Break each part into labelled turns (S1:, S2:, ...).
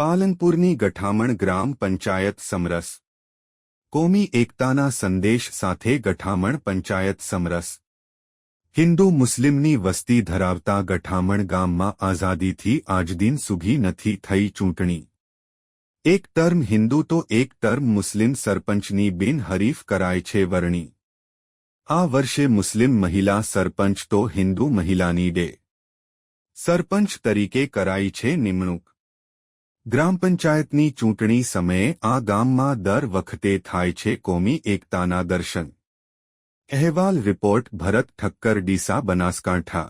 S1: પાલનપુરની ગઠામણ ગ્રામ પંચાયત સમરસ. કોમી એકતાના સંદેશ સાથે ગઠામણ પંચાયત સમરસ. હિન્દુ મુસ્લિમની વસ્તી ધરાવતા ગઠામણ ગામમાં આઝાદીથી આજદિન સુધી નથી થઈ ચૂંટણી. એક ટર્મ હિન્દુ તો એક ટર્મ મુસ્લિમ સરપંચની બિનહરીફ કરાય છે વરણી. આ વર્ષે મુસ્લિમ મહિલા સરપંચ તો હિન્દુ મહિલાની ડે સરપંચ તરીકે કરાઈ છે નિમણૂક. ગ્રામ પંચાયતની ચૂંટણી સમયે આ ગામમાં દર વખતે થાય છે કોમી એકતાના દર્શન. અહેવાલ રિપોર્ટ ભરત ઠક્કર, ડીસા, બનાસકાંઠા.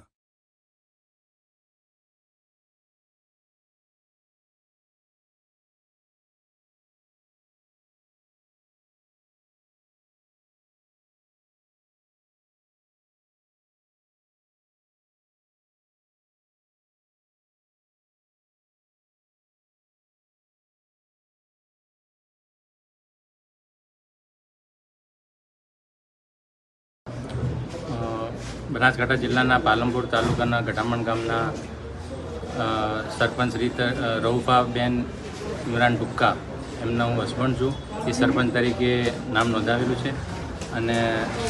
S2: બનાસકાંઠા જિલ્લાના પાલનપુર તાલુકાના ગઠામણ ગામના સરપંચ શ્રી રઉફાબેન ઇમરાન ટુક્કા એમના હું હસબન્ડ છું. એ સરપંચ તરીકે નામ નોંધાવેલું છે અને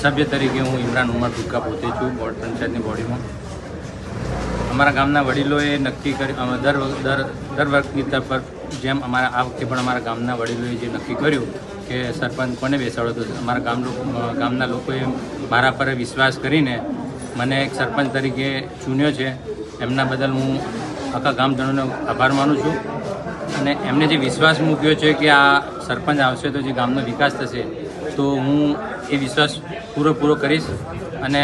S2: સભ્ય તરીકે હું ઇમરાન ઉમર ટુક્કા પોતે છું બોર્ડ પંચાયતની બોડીમાં. અમારા ગામના વડીલોએ નક્કી કર્યું, દર વખતની તરફ જેમ આ વખતે પણ અમારા ગામના વડીલોએ જે નક્કી કર્યું કે સરપંચ કોને બેસાડો, તો અમારા ગામના લોકોએ મારા પર વિશ્વાસ કરીને મને એક સરપંચ તરીકે ચૂન્યો છે. એમના બદલ હું આખા ગામજનોનો આભાર માનું છું અને એમને જે વિશ્વાસ મૂક્યો છે કે આ સરપંચ આવશે તો જે ગામનો વિકાસ થશે, તો હું એ વિશ્વાસ પૂરો કરીશ. અને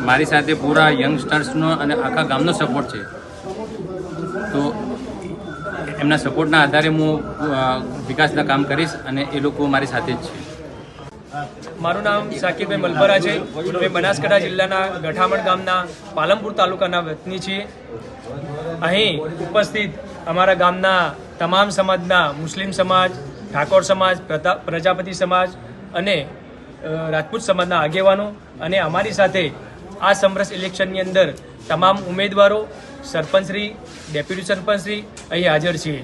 S2: મારી સાથે પૂરા યંગસ્ટર્સનો અને આખા ગામનો સપોર્ટ છે, તો એમના સપોર્ટના આધારે હું વિકાસના કામ કરીશ અને એ લોકો મારી સાથે જ છે.
S3: મારું નામ સાકિરભાઈ મલબરા છે. અમે બનાસકાંઠા જિલ્લાના ગઠામણ ગામના પાલનપુર તાલુકાના વતની છીએ. અહીં ઉપસ્થિત અમારા ગામના તમામ સમાજના મુસ્લિમ સમાજ, ઠાકોર સમાજ, પ્રજાપતિ સમાજ અને રાજપૂત સમાજના આગેવાનો અને અમારી સાથે આ સમરસ ઇલેક્શનની અંદર તમામ ઉમેદવારો, સરપંચશ્રી, ડેપ્યુટી સરપંચશ્રી અહીં હાજર છીએ.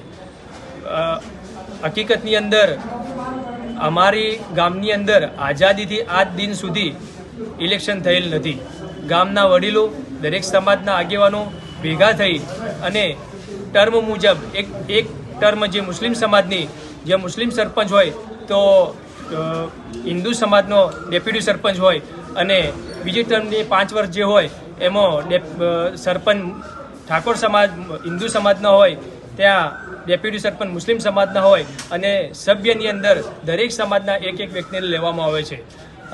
S3: હકીકતની અંદર અમારી ગામની અંદર આઝાદીથી આજ દિન સુધી ઇલેક્શન થયેલ નથી. ગામના વડીલો, દરેક સમાજના આગેવાનો ભેગા થઈ અને ટર્મ મુજબ એક ટર્મ જે મુસ્લિમ સમાજની, જે મુસ્લિમ સરપંચ હોય તો હિન્દુ સમાજનો ડેપ્યુટી સરપંચ હોય અને બીજી ટર્મની 5 વર્ષ જે હોય એમાં સરપંચ ઠાકોર સમાજ હિન્દુ સમાજના હોય, ત્યાં ડેપ્યુટી સરપંચ મુસ્લિમ સમાજના હોય અને સભ્યની અંદર દરેક સમાજના એક વ્યક્તિને લેવામાં આવે છે.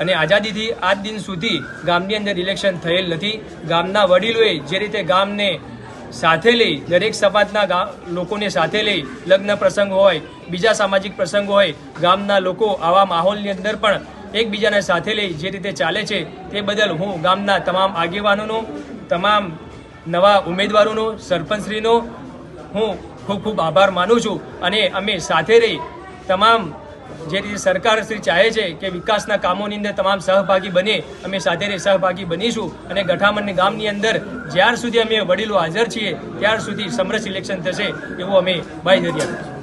S3: અને આઝાદીથી આજ દિન સુધી ગામની અંદર ઇલેક્શન થયેલ નથી. ગામના વડીલોએ જે રીતે ગામને સાથે લઈ, દરેક સમાજના લોકોને સાથે લઈ, લગ્ન પ્રસંગ હોય, બીજા સામાજિક પ્રસંગ હોય, ગામના લોકો આવા માહોલની અંદર પણ એકબીજાને સાથે લઈ જે રીતે ચાલે છે, તે બદલ હું ગામના તમામ આગેવાનોનો, તમામ નવા ઉમેદવારોનો, સરપંચશ્રીનો હું ખૂબ આભાર માનું છું. અને અમે સાથે રહી તમામ જે રીતે સરકાર શ્રી ચાહે છે કે વિકાસના કામોની અંદર તમામ સહભાગી બને, અમે સાથે રહી સહભાગી બનીશું. અને ગઠામણ ગામની અંદર જ્યાર સુધી અમે વડીલો હાજર છીએ ત્યાર સુધી સમરસ ઇલેક્શન થશે એવું અમે બાંયધરી આપીશું.